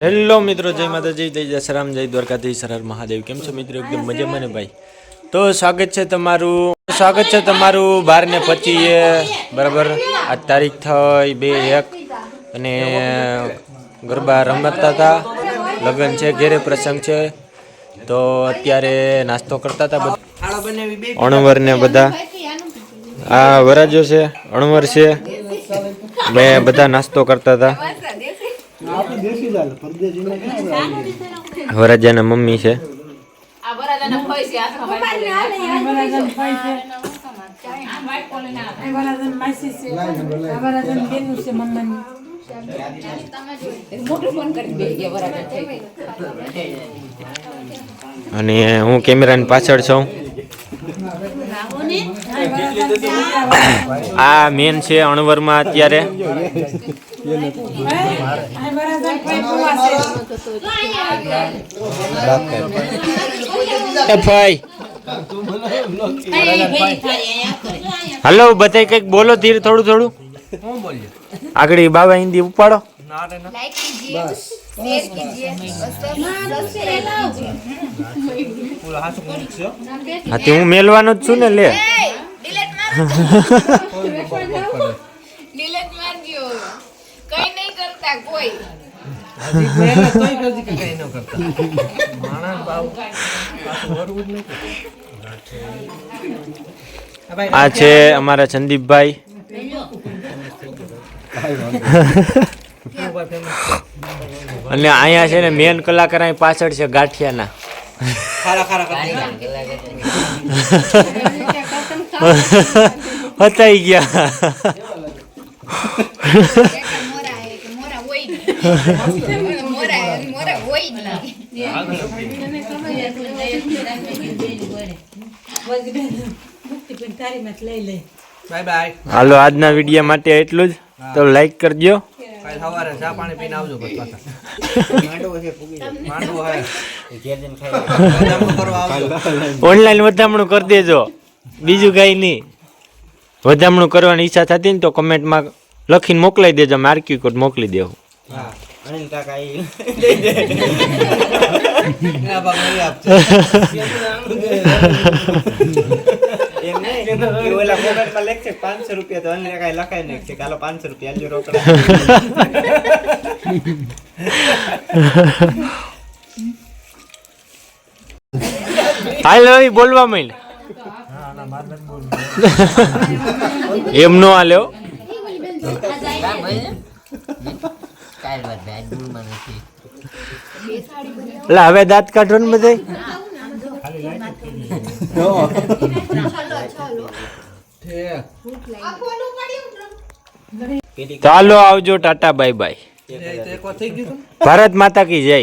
Hello મિત્રો, જય માતાજી, જય સરામ, જય દ્વારકાધીશ, હર હર મહાદેવ। કેમ છો મિત્રો? એકદમ મજામાં ને ભાઈ? તો સ્વાગત છે તમારું 12/ને 25 બરાબર। આ તારીખ થઈ 2/1 અને ગરબા રમતા હતા, લગ્ન છે, ઘેરે પ્રસંગ છે, તો અત્યારે નાસ્તો કરતા હતા અણવર ને બધા। આ વરાજો છે, અણવર છે, મેં બધા નાસ્તો કરતા હતા। વરાજાના મમ્મી છે, અને હું કેમેરાની પાછળ છું। આ મેન છે અણવરમાં અત્યારે। હલો બધા કઈક બોલો, ધીરે થોડું થોડું આગળ બાબા હિન્દી ઉપાડો। હા તે હું મેલવાનો જ છું ને, લે આ છે અમારા સંદીપભાઈ। અને અહીંયા છે ને મેન કલાકાર અહીં પાછળ છે ગાંઠિયાના। હતાઈ ગયા। હાલો, આજના વિડીયો માટે એટલું જ, તો લાઈક કરજો। ઓનલાઈન વધામણું કરી દેજો, બીજું કઈ નહીં। વધામણું કરવાની ઈચ્છા થતી ને તો કમેન્ટમાં લખીને મોકલાઈ દેજો, અમે આરક્યુ કોડ મોકલી દેવું। હાલો બોલવા માંડ, એમ નો હાલ્યો। હવે દાંત કાઢો ને બધા। ચાલો આવજો, ટાટા બાય બાય, ભારત માતા કી જય।